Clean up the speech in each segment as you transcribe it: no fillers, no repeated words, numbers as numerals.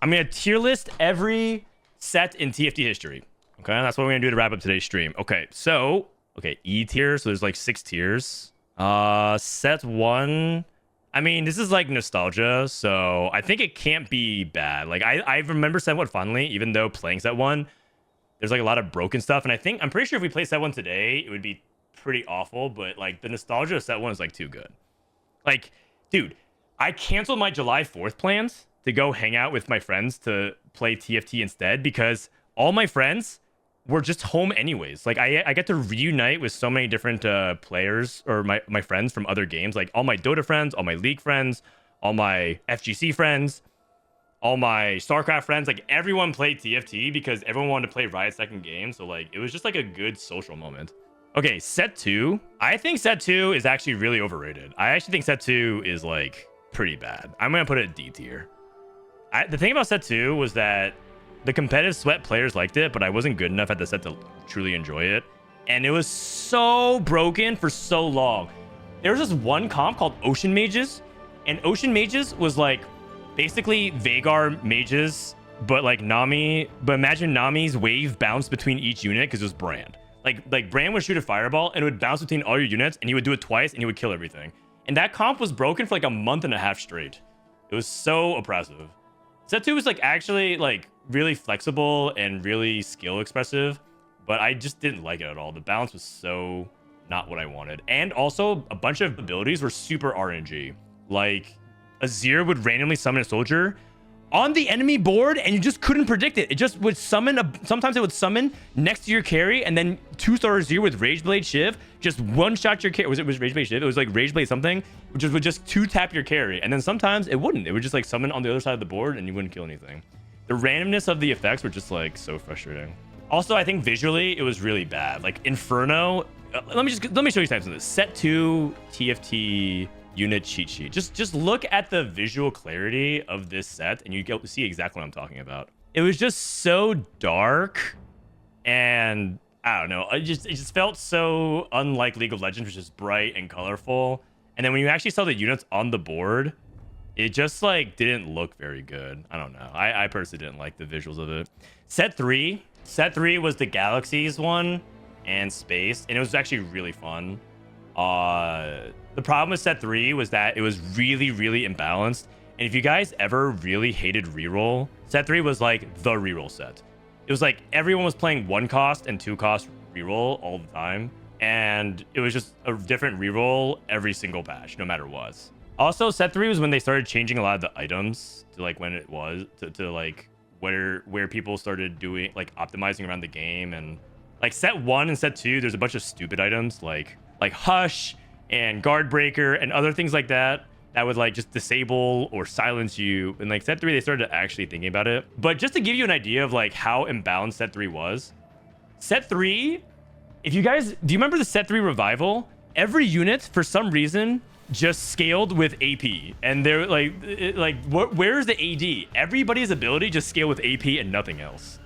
I'm gonna tier list every set in TFT history. Okay, that's what we're gonna do to wrap up today's stream. Okay, so E tier. So there's like 6 tiers. Set 1. I mean, this is like nostalgia, so I think it can't be bad. Like I remember set 1 fondly, even though playing set 1, there's like a lot of broken stuff, and I'm pretty sure if we play set 1 today, it would be pretty awful. But like the nostalgia of set 1 is like too good. Like, dude, I canceled my July 4th plans to go hang out with my friends to play TFT instead because all my friends were just home anyways. Like I get to reunite with so many different players or my friends from other games. Like all my Dota friends, all my League friends, all my FGC friends, all my StarCraft friends. Like everyone played TFT because everyone wanted to play Riot's second game. So like it was just like a good social moment. Okay, set 2. I think set 2 is actually really overrated. I actually think set 2 is like pretty bad. I'm gonna put it D tier. The thing about set 2 was that the competitive sweat players liked it, but I wasn't good enough at the set to truly enjoy it. And it was so broken for so long. There was this one comp called Ocean Mages, and Ocean Mages was like basically Vagar mages, but like Nami. But imagine Nami's wave bounced between each unit because it was Brand. Like Brand would shoot a fireball and it would bounce between all your units, and he would do it twice and he would kill everything. And that comp was broken for like a month and a half straight. It was so oppressive. Set 2 was like actually like really flexible and really skill expressive, but I just didn't like it at all. The balance was so not what I wanted. And also a bunch of abilities were super RNG. Like Azir would randomly summon a soldier on the enemy board and you just couldn't predict it. It just would summon sometimes it would summon next to your carry, and then 2-star Azir with Rageblade Shiv just one-shot your carry. Was Rageblade Shiv? It was like Rageblade something, which would just 2-tap your carry. And then sometimes it wouldn't. It would just like summon on the other side of the board and you wouldn't kill anything. The randomness of the effects were just like so frustrating. Also, I think visually it was really bad. Like Inferno, let me show you something of this. Set 2 TFT unit cheat sheet. Just look at the visual clarity of this set and you get to see exactly what I'm talking about. It was just so dark, and I don't know, it just felt so unlike League of Legends, which is bright and colorful. And then when you actually saw the units on the board, it just like didn't look very good. I don't know. I personally didn't like the visuals of it. Set 3 was the Galaxies one and Space, and it was actually really fun. The problem with set 3 was that it was really imbalanced, and if you guys ever really hated reroll, set 3 was like the reroll set. It was like everyone was playing 1 cost and 2 cost reroll all the time, and it was just a different reroll every single patch, no matter what. Also, set 3 was when they started changing a lot of the items to like when it was to like where people started doing like optimizing around the game. And like set 1 and set 2, there's a bunch of stupid items like Hush and Guard Breaker and other things like that would like just disable or silence you. And like set 3, they started actually thinking about it. But just to give you an idea of like how imbalanced set 3 was, set 3, if you guys, do you remember the set 3 revival? Every unit for some reason just scaled with AP, and they're like where's the AD? Everybody's ability just scaled with AP and nothing else.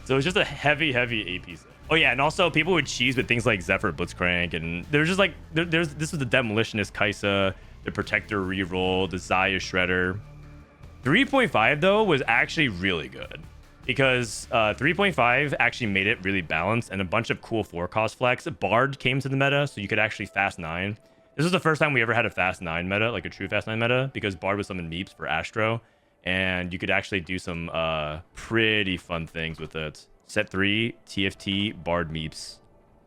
So it's just a heavy AP set. Oh yeah, and also people would cheese with things like Zephyr Blitzcrank, and there's just like this was the Demolitionist Kaisa, the Protector reroll, the Xayah Shredder. 3.5 though was actually really good because 3.5 actually made it really balanced, and a bunch of cool 4-cost flex. Bard came to the meta, so you could actually fast 9. This was the first time we ever had a fast 9 meta, like a true fast 9 meta, because Bard would summon Meeps for Astro, and you could actually do some pretty fun things with it. Set 3 TFT Bard Meeps.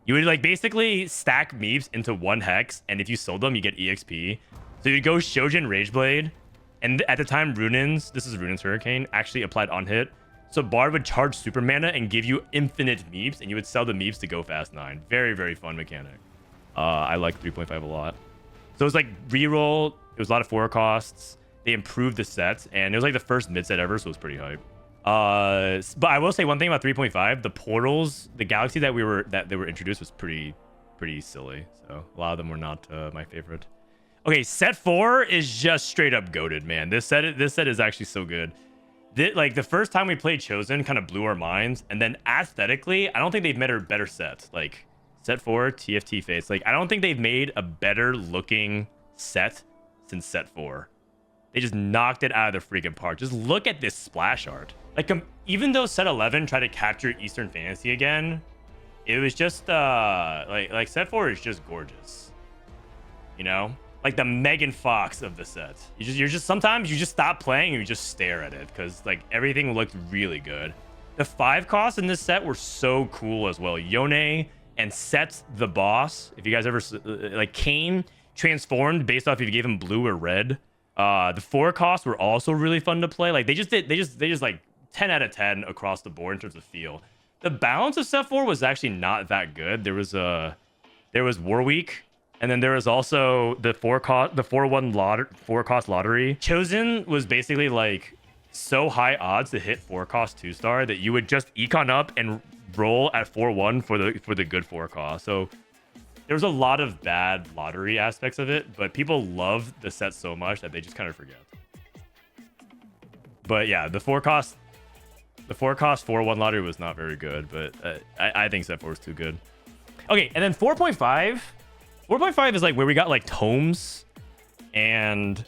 You would like basically stack Meeps into 1 hex, and if you sold them, you get EXP. So you'd go Shojin Rageblade, and at the time Runins, this is Runin's Hurricane, actually applied on hit. So Bard would charge super mana and give you infinite Meeps, and you would sell the Meeps to go fast 9. Very fun mechanic. I like 3.5 a lot. So it was like reroll. It was a lot of 4 costs. They improved the sets, and it was like the first mid set ever, so it was pretty hype. But I will say one thing about 3.5: the portals, the galaxy that they were introduced was pretty silly. So a lot of them were not my favorite. Okay, set 4 is just straight up goated, man. This set is actually so good. Like the first time we played Chosen kind of blew our minds, and then aesthetically, I don't think they've made a better set. Like set 4 TFT face, like I don't think they've made a better looking set since set 4. They just knocked it out of the freaking park. Just look at this splash art. Like, even though set 11 tried to capture Eastern fantasy again, it was just like set 4 is just gorgeous. You know, like the Megan Fox of the set. You're just sometimes you just stop playing and you just stare at it because like everything looked really good. The 5 costs in this set were so cool as well. Yone and Set the boss. If you guys ever like Kane transformed based off if you gave him blue or red. The 4 costs were also really fun to play. Like they just like 10 out of 10 across the board in terms of feel. The balance of set 4 was actually not that good. There was Warweek, and then there was also the 4 cost lottery. Chosen was basically like so high odds to hit 4 cost 2-star that you would just econ up and roll at 4-1 for the good 4 cost. So there was a lot of bad lottery aspects of it, but people love the set so much that they just kind of forget. But yeah, the 4 cost 4-1 lottery was not very good, but I think set 4 is too good. Okay, and then 4.5. 4.5 is like where we got like tomes and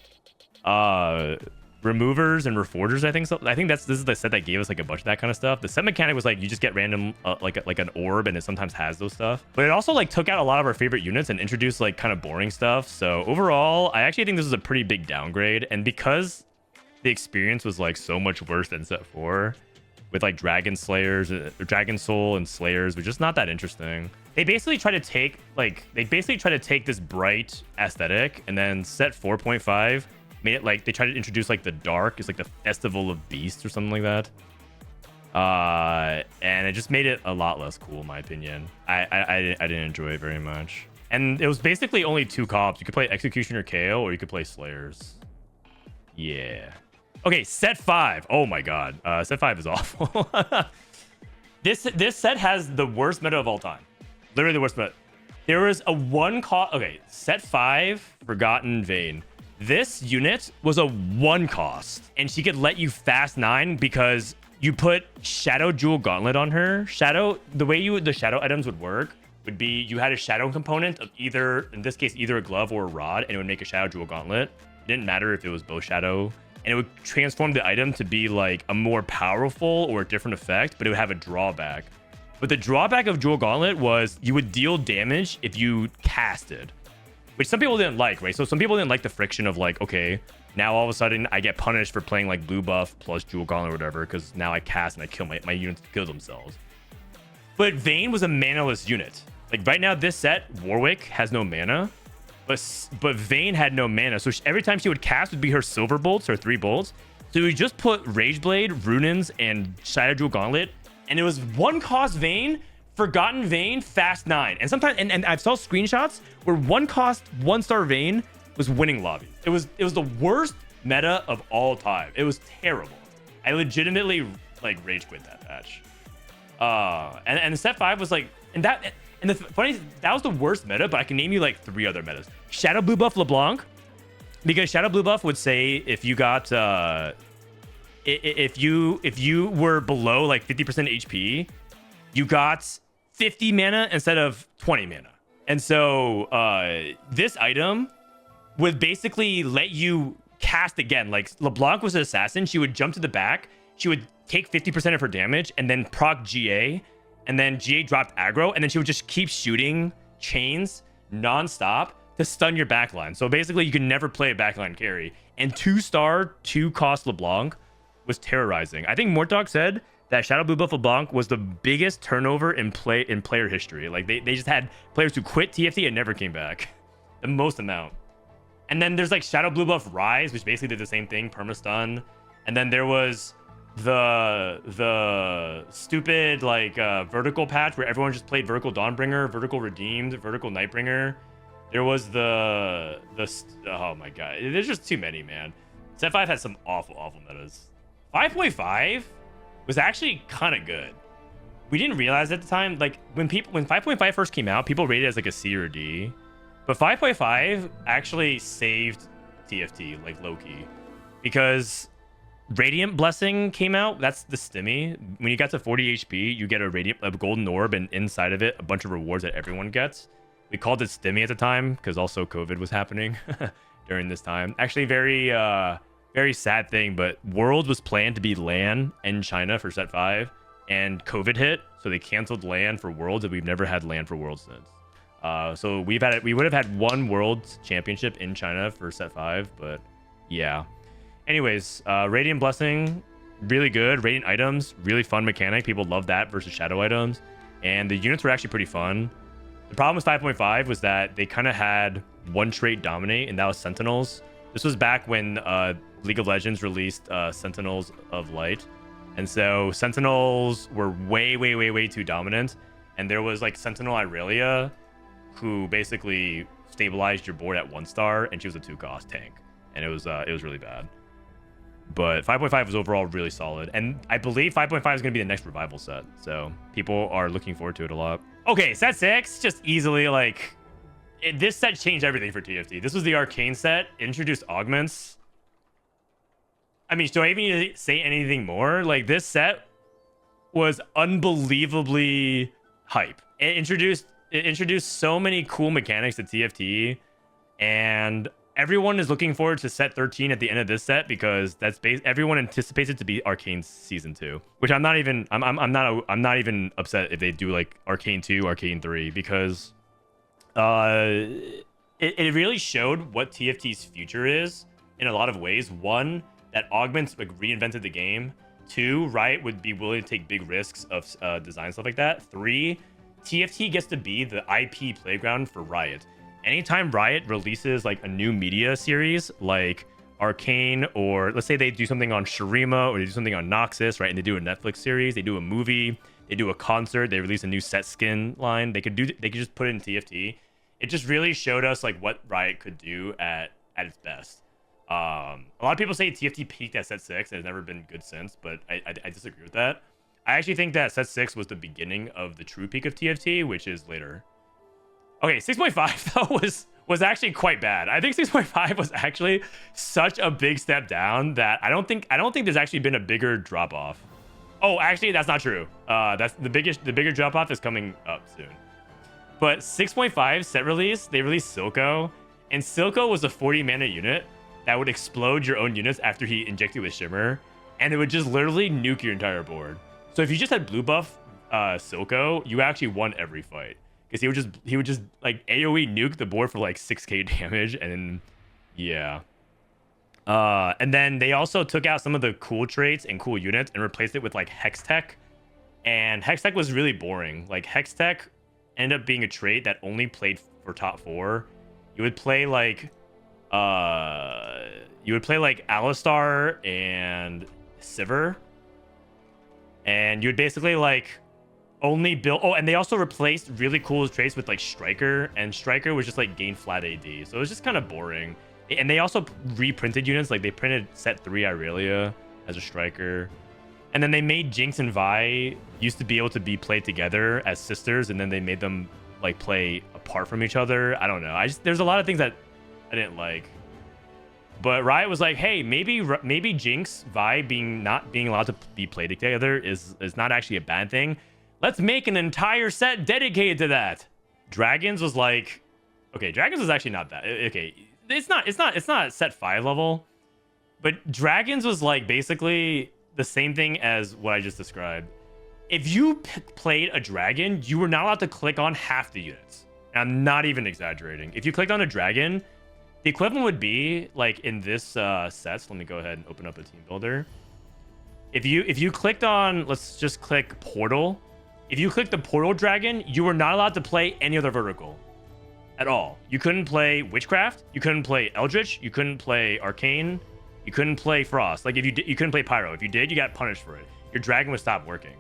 removers and reforgers. I think so. I think this is the set that gave us like a bunch of that kind of stuff. The set mechanic was like you just get random like an orb, and it sometimes has those stuff. But it also like took out a lot of our favorite units and introduced like kind of boring stuff. So overall, I actually think this is a pretty big downgrade. And because the experience was like so much worse than set 4, with like Dragon Slayers, Dragon Soul and Slayers, was just not that interesting. They basically try to take this bright aesthetic, and then set 4.5 made it like they tried to introduce like the dark. It's like the Festival of Beasts or something like that. And it just made it a lot less cool, in my opinion. I didn't enjoy it very much. And it was basically only 2 cops. You could play Executioner KO or you could play Slayers. Yeah. Okay, set 5. Oh my god. Set 5 is awful. This set has the worst meta of all time. Literally the worst meta. There was a 1 cost. Okay, set 5, Forgotten Vayne. This unit was a 1 cost, and she could let you fast 9 because you put Shadow Jewel Gauntlet on her. The way the shadow items would work would be you had a shadow component of either, in this case, either a glove or a rod, and it would make a Shadow Jewel Gauntlet. It didn't matter if it was bow shadow, and it would transform the item to be like a more powerful or a different effect, but it would have a drawback. But the drawback of Jewel Gauntlet was you would deal damage if you casted, which some people didn't like, right? So some people didn't like the friction of like, okay, now all of a sudden I get punished for playing like blue buff plus Jewel Gauntlet or whatever, because now I cast and I kill my units kill themselves. But Vayne was a manaless unit. Like right now, this set, Warwick has no mana, but Vayne had no mana. So every time she would cast would be her silver bolts or 3 bolts. So we just put Rage Blade, Runins, and Shadow Jewel Gauntlet, and it was 1 cost Vayne, Forgotten Vayne, fast 9. And sometimes, and I saw screenshots where 1 cost 1-star Vayne was winning lobby. It was the worst meta of all time. It was terrible. I legitimately like rage quit that patch. And set 5 was like, and the funny, that was the worst meta, but I can name you like 3 other metas. Shadow Blue Buff LeBlanc, because Shadow Blue Buff would say if you got if you were below like 50% HP, you got 50 mana instead of 20 mana. And so this item would basically let you cast again. Like LeBlanc was an assassin. She would jump to the back. She would take 50% of her damage and then proc GA. And then GA dropped aggro. And then she would just keep shooting chains nonstop to stun your backline. So basically you could never play a backline carry. And 2-star, 2-cost LeBlanc was terrorizing. I think Mortdog said that Shadow Blue Buff LeBlanc was the biggest turnover in player history. Like they just had players who quit TFT and never came back. The most amount. And then there's like Shadow Blue Buff Rise, which basically did the same thing, perma-stun. And then there was the stupid like vertical patch where everyone just played vertical Dawnbringer, vertical Redeemed, vertical Nightbringer. There was the oh my god, there's just too many, man. Set 5 had some awful metas. 5.5 was actually kind of good. We didn't realize at the time, like when 5.5 first came out, people rated it as like a C or D, but 5.5 actually saved TFT like low-key, because Radiant Blessing came out. That's the stimmy. When you got to 40 HP, you get a golden orb, and inside of it a bunch of rewards that everyone gets. We called it stimmy at the time because also COVID was happening during this time. Actually, very very sad thing, but Worlds was planned to be LAN in China for set 5, and COVID hit, so they canceled LAN for Worlds, and we've never had LAN for Worlds since. So we would have had one World Championship in China for set 5, but yeah. Anyways, Radiant Blessing, really good. Radiant items, really fun mechanic. People love that versus Shadow items, and the units were actually pretty fun. The problem with 5.5 was that they kind of had one trait dominate, and that was Sentinels. This was back when League of Legends released Sentinels of Light, and so Sentinels were way too dominant, and there was like Sentinel Irelia, who basically stabilized your board at 1 star, and she was a 2-cost tank, and it was really bad. But 5.5 was overall really solid, and I believe 5.5 is going to be the next revival set, so people are looking forward to it a lot. Okay, set 6, just easily like this set changed everything for TFT. This was the Arcane set, introduced augments. I mean, do I even need to say anything more? Like, this set was unbelievably hype. It introduced so many cool mechanics to TFT, and everyone is looking forward to set 13 at the end of this set because everyone anticipates it to be Arcane season 2, which I'm not even upset if they do like Arcane 2, Arcane 3, because it really showed what TFT's future is in a lot of ways. One, that augments like reinvented the game. 2, Riot would be willing to take big risks of design stuff like that. 3, TFT gets to be the IP playground for Riot. Anytime Riot releases like a new media series like Arcane, or let's say they do something on Shurima, or they do something on Noxus, right? And they do a Netflix series, they do a movie, they do a concert, they release a new set skin line. They could just put it in TFT. It just really showed us like what Riot could do at its best. A lot of people say TFT peaked at set 6 and has never been good since, but I disagree with that. I actually think that set 6 was the beginning of the true peak of TFT, which is later. Okay, 6.5 though was actually quite bad. I think 6.5 was actually such a big step down that I don't think there's actually been a bigger drop off. Oh, actually, that's not true. That's the bigger drop off is coming up soon. But 6.5 set release, they released Silco, and Silco was a 40 mana unit that would explode your own units after he injected with Shimmer, and it would just literally nuke your entire board. So if you just had blue buff Silco, you actually won every fight, because he would just like AoE nuke the board for like 6k damage, and then, yeah. And then they also took out some of the cool traits and cool units and replaced it with like Hextech, and Hextech was really boring. Like, Hextech ended up being a trait that only played for top 4. You would play like Alistar and Sivir, and you would basically like only build. Oh, and they also replaced really cool traits with like Striker, and Striker was just like gain flat AD, so it was just kind of boring. And they also reprinted units, like they printed set 3 Irelia as a Striker, and then they made Jinx and Vi used to be able to be played together as sisters, and then they made them like play apart from each other. I don't know. There's a lot of things that I didn't like. But Riot was like, hey, maybe Jinx, Vi not being allowed to be played together is not actually a bad thing. Let's make an entire set dedicated to that. Dragons was like, okay, Dragons was actually not that. Okay, it's not set 5 level, but Dragons was like basically the same thing as what I just described. If you played a dragon, you were not allowed to click on half the units. And I'm not even exaggerating. If you clicked on a dragon, the equivalent would be like in this set. So let me go ahead and open up a team builder. If you clicked on, let's just click Portal. If you clicked the Portal dragon, you were not allowed to play any other vertical at all. You couldn't play Witchcraft. You couldn't play Eldritch. You couldn't play Arcane. You couldn't play Frost. Like, if you couldn't play Pyro. If you did, you got punished for it. Your dragon would stop working.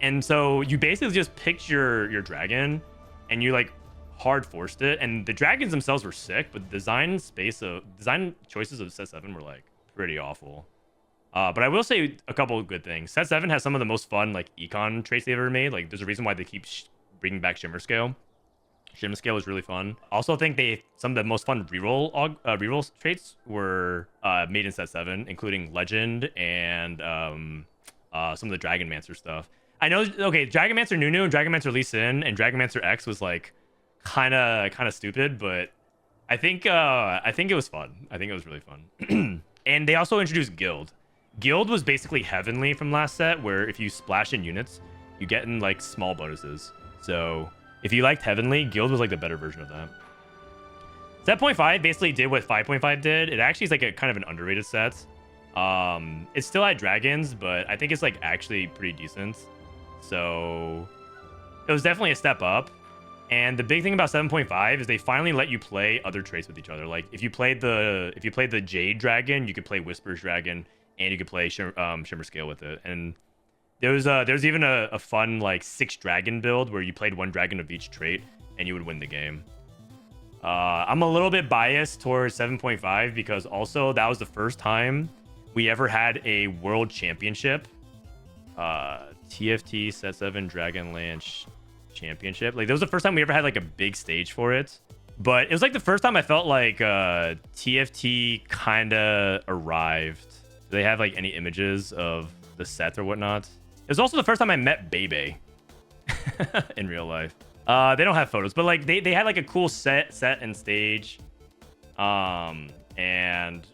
And so you basically just picked your dragon, and you like hard forced it. And the dragons themselves were sick, but the design choices of set 7 were like pretty awful. But I will say a couple of good things. Set 7 has some of the most fun like econ traits they've ever made. Like, there's a reason why they keep bringing back Shimmer Scale. Shimmer Scale is really fun. Also, think some of the most fun reroll traits were made in set 7, including Legend and some of the Dragonmancer stuff. I know, okay, Dragonmancer Nunu and Dragonmancer Lee Sin and Dragonmancer X was like kind of stupid, but I think it was fun. I think it was really fun. And they also introduced Guild. Guild was basically Heavenly from last set, where if you splash in units, you get in like small bonuses. So if you liked Heavenly, Guild was like the better version of that. Set 0.5 basically did what 5.5 did. It actually is like a kind of an underrated set. It still had dragons, but I think it's like actually pretty decent. So it was definitely a step up. And the big thing about 7.5 is they finally let you play other traits with each other. Like if you played the Jade Dragon, you could play Whisper's Dragon, and you could play Shimmer Scale with it. And there's even a fun like 6 dragon build where you played 1 dragon of each trait and you would win the game. I'm a little bit biased towards 7.5 because also that was the first time we ever had a world championship. TFT Set 7 Dragonlance Championship. Like that was the first time we ever had like a big stage for it. But it was like the first time I felt like TFT kind of arrived. Do they have like any images of the set or whatnot? It was also the first time I met Bebe in real life. They don't have photos, but like they had like a cool set and stage. And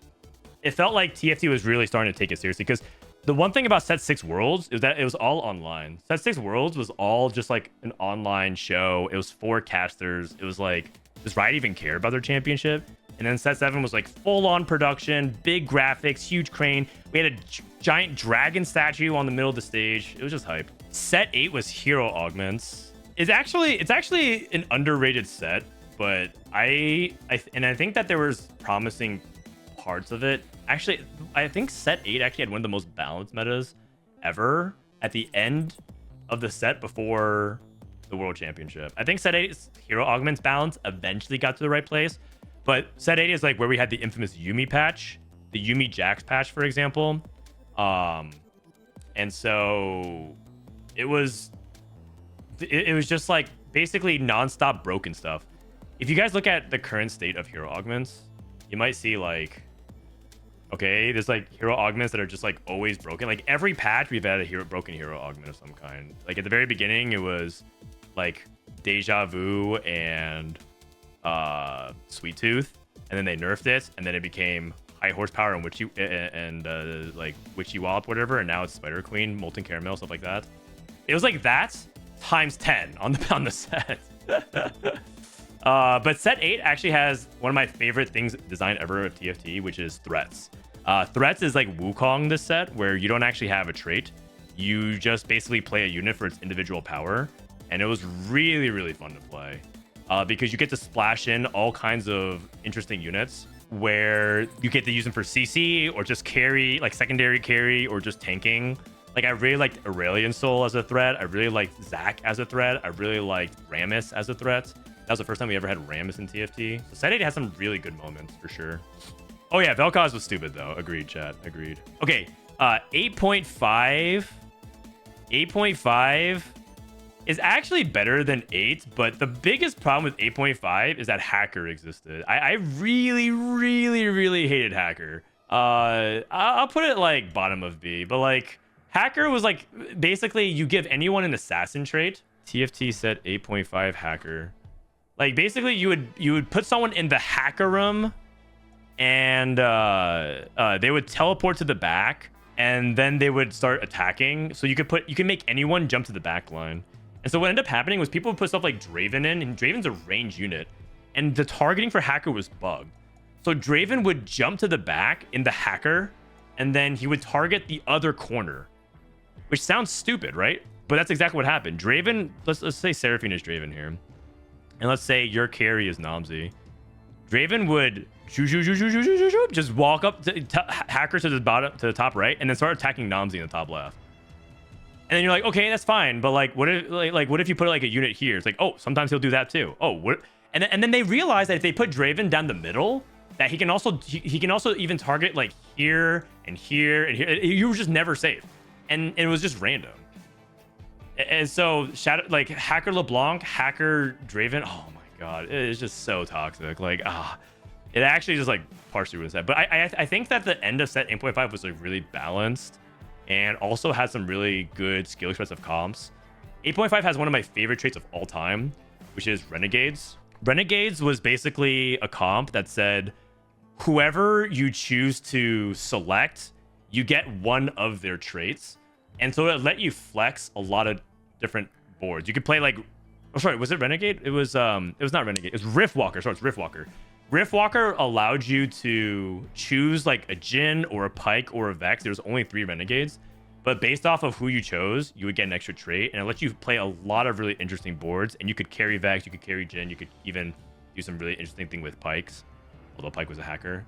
it felt like TFT was really starting to take it seriously because the one thing about Set 6 Worlds is that it was all online. Set 6 Worlds was all just like an online show. It was 4 casters. It was like, does Riot even care about their championship? And then Set 7 was like full-on production, big graphics, huge crane. We had a giant dragon statue on the middle of the stage. It was just hype. Set 8 was hero augments. It's actually an underrated set, but I think that there was promising parts of it. Actually, I think Set 8 actually had one of the most balanced metas ever at the end of the set before the World Championship. I think Set 8's hero augments balance eventually got to the right place, but Set 8 is like where we had the infamous Yuumi patch, the Yuumi Jax patch, for example. And so it was just like basically nonstop broken stuff. If you guys look at the current state of hero augments, you might see like, okay, there's like hero augments that are just like always broken. Like every patch we've had a broken hero augment of some kind. Like at the very beginning it was like Deja Vu and Sweet Tooth, and then they nerfed it, and then it became high horsepower and like Witchy Wallop, whatever, and now it's Spider Queen, Molten Caramel, stuff like that. It was like that times 10 on the set. But Set 8 actually has one of my favorite things designed ever of TFT, which is Threats. Threats is like Wukong this set, where you don't actually have a trait. You just basically play a unit for its individual power. And it was really, really fun to play. Because you get to splash in all kinds of interesting units where you get to use them for CC or just carry, like secondary carry or just tanking. Like I really liked Aurelion Soul as a threat. I really liked Zac as a threat. I really liked Rammus as a threat. That was the first time we ever had Rammus in TFT. So Set 8 has some really good moments for sure. Oh yeah, Vel'Koz was stupid though. Agreed, chat. Agreed. Okay, 8.5. 8.5 is actually better than 8, but the biggest problem with 8.5 is that Hacker existed. I really, really, really hated Hacker. I'll put it like bottom of B, but like Hacker was like basically you give anyone an assassin trait. TFT said 8.5 Hacker. Like basically you would put someone in the hacker room and they would teleport to the back and then they would start attacking. So you can make anyone jump to the back line. And so what ended up happening was people would put stuff like Draven in, and Draven's a range unit, and the targeting for Hacker was bugged. So Draven would jump to the back in the hacker, and then he would target the other corner, which sounds stupid, right? But that's exactly what happened. Draven, let's say Seraphine is Draven here. And let's say your carry is Namzi. Draven would just walk up to Hacker to the bottom, to the top right, and then start attacking Namzi in the top left. And then you're like, okay, that's fine, but like, what if what if you put like a unit here? It's like, oh, sometimes he'll do that too. Oh, what? And then they realize that if they put Draven down the middle, that he can also even target like here and here and here. You were just never safe, and it was just random. And so Shadow, like Hacker LeBlanc, Hacker Draven, oh my god, it is just so toxic. Like it actually just like partially ruins that. But I think that the end of set 8.5 was like really balanced and also had some really good skill expressive comps. 8.5 has one of my favorite traits of all time, which is Renegades. Renegades was basically a comp that said whoever you choose to select, you get one of their traits. And so it let you flex a lot of different boards. You could play like, oh, sorry, was it Renegade? It was not Renegade. It was Riftwalker. Sorry, it's Riftwalker. Riftwalker allowed you to choose like a Jhin or a Pike or a Vex. There's only 3 Renegades. But based off of who you chose, you would get an extra trait. And it lets you play a lot of really interesting boards. And you could carry Vex, you could carry Jhin, you could even do some really interesting thing with Pikes. Although Pike was a hacker.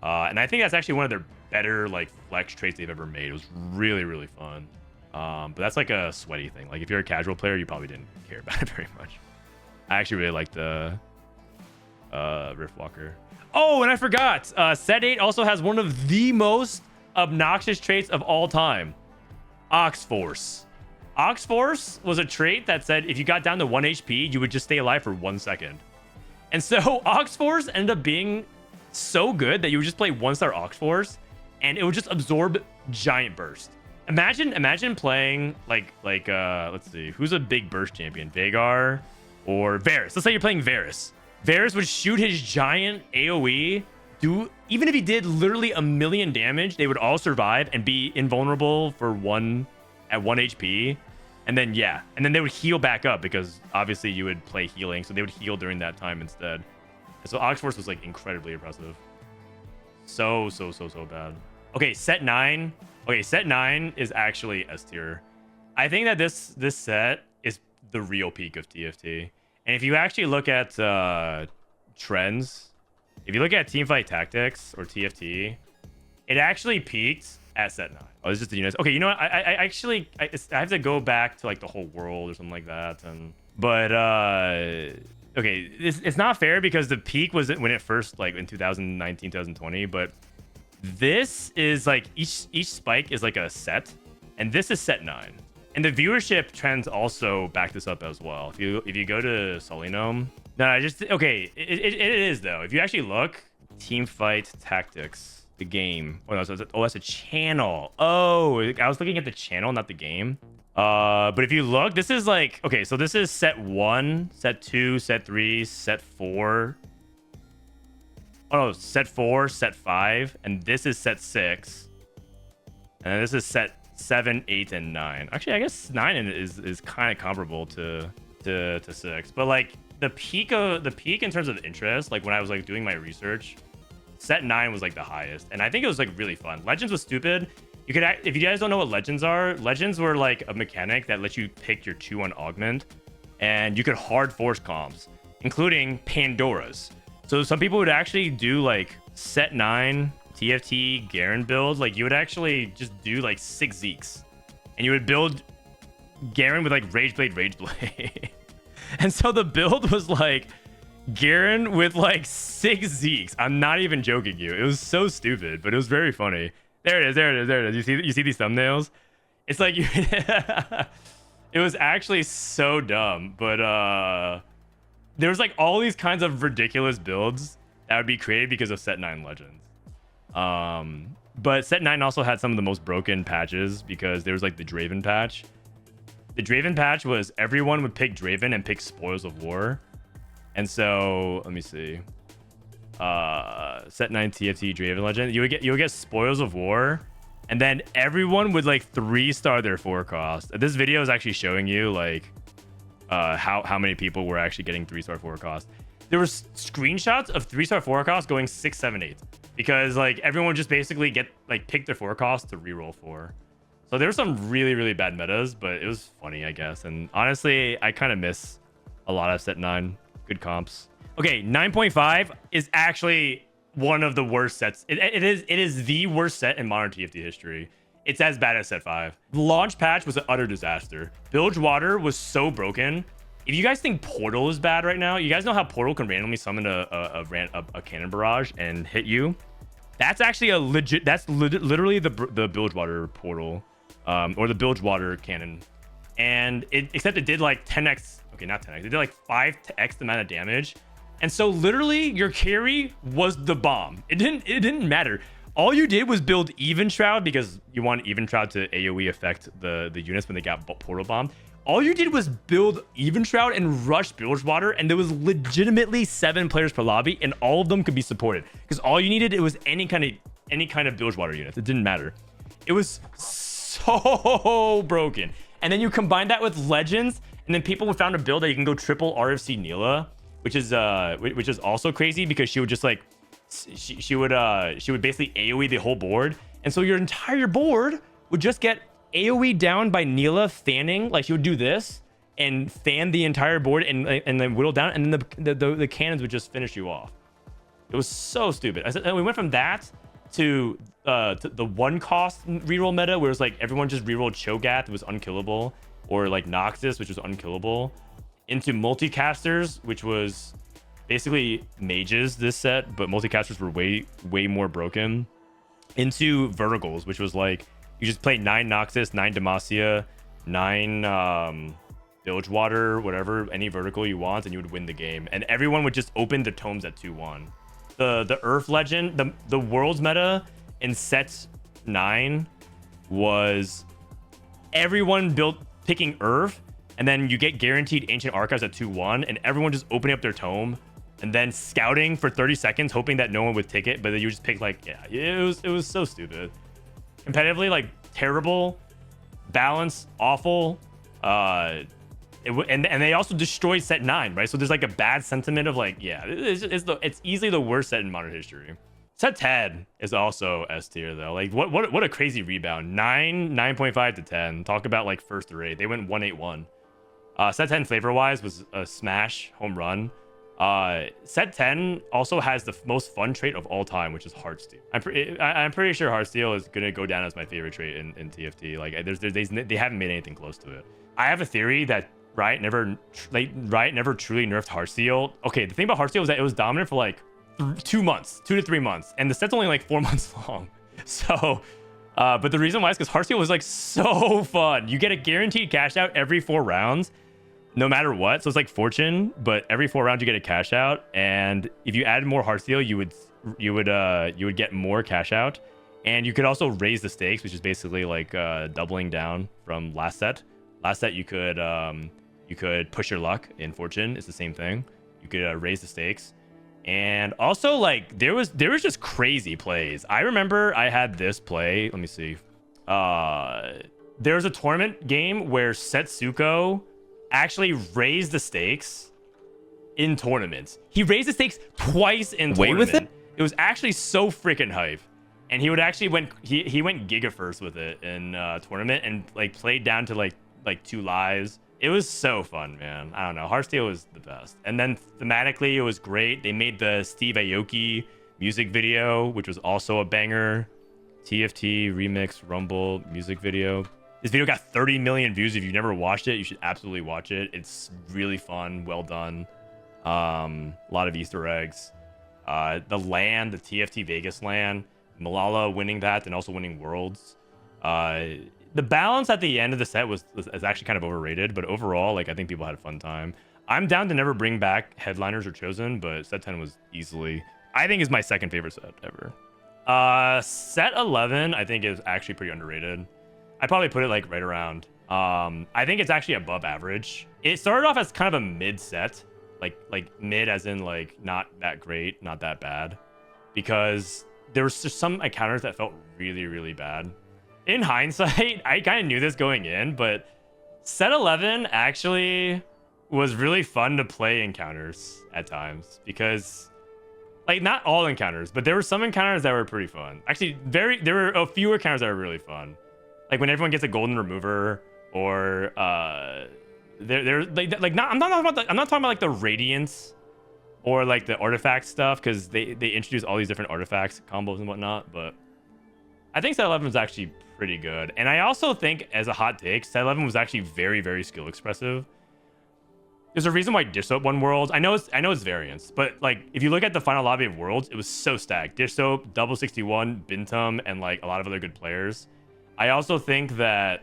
And I think that's actually one of their better like flex traits they've ever made. It was really, really fun. But that's like a sweaty thing. Like if you're a casual player, you probably didn't care about it very much. I actually really like the Riftwalker. Oh, and I forgot. Set 8 also has one of the most obnoxious traits of all time. Ox-Force. Ox-Force was a trait that said if you got down to 1 HP, you would just stay alive for 1 second. And so Ox-Force ended up being so good that you would just play 1-star Ox-Force and it would just absorb giant burst. Imagine playing like let's see, who's a big burst champion? Veigar or Varus. Let's say you're playing Varus. Varus would shoot his giant AoE. Even if he did literally 1,000,000 damage, they would all survive and be invulnerable for 1 HP. And then they would heal back up because obviously you would play healing, so they would heal during that time instead. And so Ox-Force was like incredibly impressive. So bad. Okay, set 9. Okay, set 9 is actually S tier. I think that this set is the real peak of TFT. And if you actually look at trends, if you look at Teamfight Tactics or TFT, it actually peaked at set 9. Oh, this is just the units. Okay, you know what? I have to go back to like the whole world or something like that. But okay, it's not fair because the peak was when it first, like in 2019, 2020. But this is like each spike is like a set, and this is set 9. And the viewership trends also back this up as well. If you go to Solinome, it is though. If you actually look, Teamfight Tactics, the game. Oh no, that's a channel. Oh, I was looking at the channel, not the game. But if you look, this is like, okay, so this is set 1, set 2, set 3, set 4. Oh no, set 4, set 5, and this is set 6, and this is set 7, 8, and 9. Actually, I guess 9 is kind of comparable to 6, but like the peak in terms of interest, like when I was like doing my research, set 9 was like the highest, and I think it was like really fun. Legends was stupid. You could, if you guys don't know what legends are, legends were like a mechanic that lets you pick your 2-1 augment, and you could hard force comps, including Pandora's. So some people would actually do like set 9 TFT Garen build. Like you would actually just do like 6 Zeeks, and you would build Garen with like Rageblade. And so the build was like Garen with like 6 Zeeks. I'm not even joking you. It was so stupid, but it was very funny. There it is. You see these thumbnails? It's like it was actually so dumb, but there was like all these kinds of ridiculous builds that would be created because of set 9 legends. But set 9 also had some of the most broken patches because there was like the Draven patch. The Draven patch was everyone would pick Draven and pick Spoils of War. And so let me see. Set 9 TFT Draven legend. You would get Spoils of War, and then everyone would like 3-star their 4 cost. This video is actually showing you like how many people were actually getting 3-star 4 cost. There was screenshots of 3-star 4 cost going 6, 7, 8 because like everyone would just basically get like pick their 4 cost to reroll 4. So there were some really, really bad metas, but it was funny, I guess. And honestly, I kind of miss a lot of set 9. Good comps. Okay, 9.5 is actually one of the worst sets. It is the worst set in modern TFT history. It's as bad as set 5. The launch patch was an utter disaster. Bilgewater was so broken. If you guys think Portal is bad right now, you guys know how Portal can randomly summon a cannon barrage and hit you? That's actually a legit. That's literally the Bilgewater Portal, or the Bilgewater cannon, and except it did like 10x. Okay, not 10x. It did like 5x the amount of damage. And so literally your carry was the bomb. It didn't matter. All you did was build Even Shroud because you want Even Shroud to AoE affect the units when they got portal bombed. All you did was build Even Shroud and rush Bilgewater, and there was legitimately 7 players per lobby, and all of them could be supported. Because all you needed, it was any kind of Bilgewater unit. It didn't matter. It was so broken. And then you combine that with Legends, and then people found a build that you can go triple RFC Neela, which is also crazy because she would just like she would basically AoE the whole board, and so your entire board would just get AoE down by Neela fanning. Like she would do this and fan the entire board and then whittle down, and then the cannons would just finish you off. It was so stupid. We went from that to the 1 cost reroll meta where it was like everyone just rerolled Cho'Gath, it was unkillable, or like Noxus, which was unkillable, into multicasters, which was basically mages this set, but multicasters were way more broken, into verticals, which was like you just play 9 Noxus, 9 Demacia, 9 Bilgewater, whatever, any vertical you want, and you would win the game. And everyone would just open the tomes at 2-1. The Earth Legend, the Worlds meta in set 9 was everyone picking Earth, and then you get guaranteed Ancient Archives at 2-1, and everyone just opening up their tome and then scouting for 30 seconds, hoping that no one would take it, but then you just pick like, yeah, it was so stupid. Competitively, like terrible, balance awful, and they also destroyed set 9, right? So there's like a bad sentiment of like, yeah, it's easily the worst set in modern history. Set 10 is also S tier though. Like what a crazy rebound. 9.5 to 10. Talk about like first array. They went 181. Set 10 flavor wise was a smash home run. Set 10 also has the most fun trait of all time, which is Heartsteel. I'm pretty sure Heartsteel is gonna go down as my favorite trait in TFT. Like they haven't made anything close to it. I have a theory that Riot never truly nerfed Heartsteel. Okay, the thing about Heartsteel was that it was dominant for like 2 months, 2 to 3 months, and the set's only like 4 months long. So but the reason why is because Heartsteel was like so fun. You get a guaranteed cash out every 4 rounds no matter what. So it's like Fortune, but every 4 rounds you get a cash out, and if you add more Heartsteel, you would get more cash out, and you could also raise the stakes, which is basically like doubling down from last set. Last set you could push your luck in Fortune. It's the same thing. You could raise the stakes. And also, like, there was just crazy plays. I remember I had this play. Let me see. There was a tournament game where Setsuko actually raised the stakes in tournaments. He raised the stakes twice in tournament. With it? It was actually so freaking hype. And he would actually he went Giga first with it in tournament and like played down to like 2 lives. It was so fun, man. I don't know. Heartsteel was the best. And then thematically, it was great. They made the Steve Aoki music video, which was also a banger. TFT remix Rumble music video. This video got 30 million views. If you've never watched it, you should absolutely watch it. It's really fun. Well done. A lot of Easter eggs. The LAN, the TFT Vegas LAN, Malala winning that and also winning Worlds. The balance at the end of the set was actually kind of overrated, but overall, like, I think people had a fun time. I'm down to never bring back Headliners or Chosen, but set 10 was easily, I think, is my second favorite set ever. Set 11, I think, is actually pretty underrated. I'd probably put it like right around. I think it's actually above average. It started off as kind of a mid set, like mid as in like not that great, not that bad, because there was just some encounters that felt really, really bad. In hindsight, I kind of knew this going in, but set 11 actually was really fun to play encounters at times because, like, not all encounters, but there were some encounters that were pretty fun. Actually, there were a few encounters that were really fun. Like when everyone gets a golden remover, or I'm not talking about like the radiance or like the artifact stuff, because they introduce all these different artifacts, combos and whatnot, but I think set 11 was actually pretty good. And I also think, as a hot take, set 11 was actually very, very skill expressive. There's a reason why Dish Soap won Worlds. I know it's variance, but like if you look at the final lobby of Worlds, it was so stacked. Dish Soap, Double 61, Bintum, and like a lot of other good players. I also think that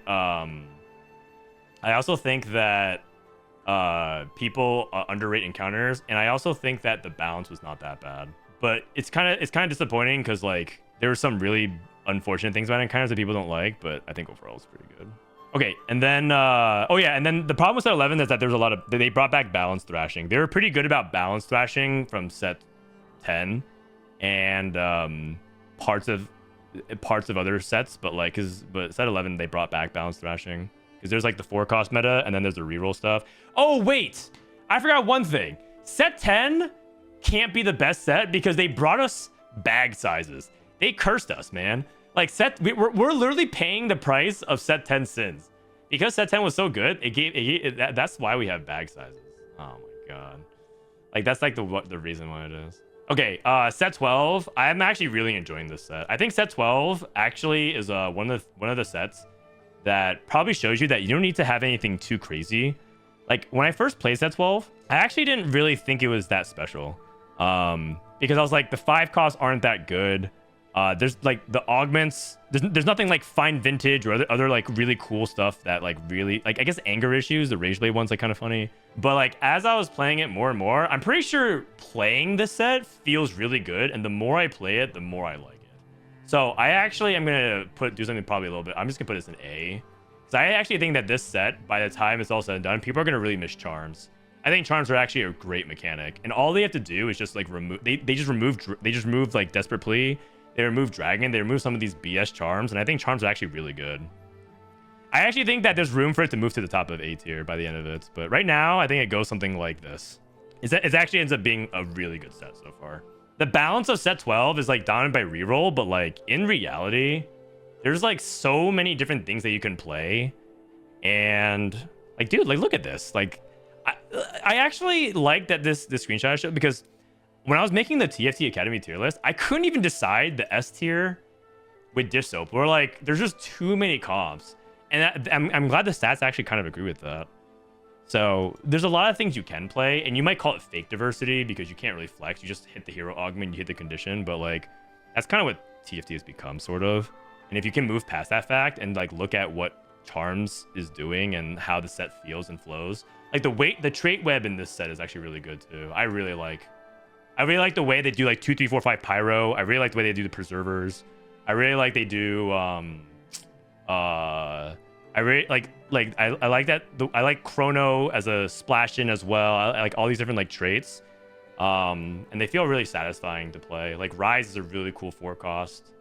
people underrate encounters, and I also think that the balance was not that bad. But it's kind of disappointing because like there were some really unfortunate things about encounters that people don't like, but I think overall it's pretty good. Okay, and then oh yeah, and then the problem with set 11 is that there's a lot of they brought back balance thrashing. They were pretty good about balance thrashing from set 10 and parts of other sets, but like but set 11 they brought back balance thrashing because there's like the 4-cost meta and then there's the reroll stuff. Oh wait, I forgot one thing. Set 10 can't be the best set because they brought us bag sizes. They cursed us, man. Like we're literally paying the price of set 10 sins because set 10 was so good. That's why we have bag sizes. Oh my god, like that's like the reason why it is. Okay, set 12. I'm actually really enjoying this set. I think set 12 actually is one of the sets that probably shows you that you don't need to have anything too crazy. Like when I first played set 12, I actually didn't really think it was that special, because I was like the 5 costs aren't that good. There's like the augments. There's nothing like fine vintage or other like really cool stuff that like really like I guess anger issues. The Rage Blade one's like kind of funny. But like as I was playing it more and more, I'm pretty sure playing this set feels really good. And the more I play it, the more I like it. So I actually am gonna do something probably a little bit. I'm just gonna put this in A, because I actually think that this set, by the time it's all said and done, people are gonna really miss charms. I think charms are actually a great mechanic, and all they have to do is just like remove. They just removed like Desperate Plea. They removed Dragon. They removed some of these BS charms, and I think charms are actually really good. I actually think that there's room for it to move to the top of A tier by the end of it. But right now, I think it goes something like this. It actually ends up being a really good set so far. The balance of set 12 is like dominated by reroll, but like in reality, there's like so many different things that you can play. And like, dude, like look at this. Like, I actually like that this screenshot I showed, because when I was making the TFT Academy tier list, I couldn't even decide the S tier with dish soap. We're like, there's just too many comps. And I'm glad the stats actually kind of agree with that. So there's a lot of things you can play, and you might call it fake diversity because you can't really flex. You just hit the hero augment, you hit the condition, but like that's kind of what TFT has become, sort of. And if you can move past that fact and like look at what charms is doing and how the set feels and flows, like the trait web in this set is actually really good too. I really like the way they do like 2, 3, 4, 5 pyro. I really like the way they do the preservers. I really like they do I really like I like that I like Chrono as a splash in as well. I like all these different like traits. And they feel really satisfying to play. Like Rise is a really cool 4-cost.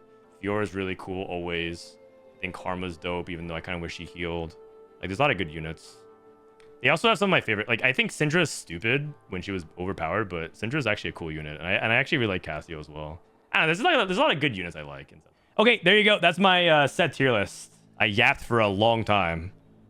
Fiora is really cool always. I think Karma's dope, even though I kind of wish she healed. Like there's a lot of good units. They also have some of my favorite. Like I think Syndra is stupid when she was overpowered, but Syndra is actually a cool unit, and I actually really like Cassio as well. I don't know, there's a lot of good units I like. Okay, there you go. That's my set tier list. I yapped for a long time.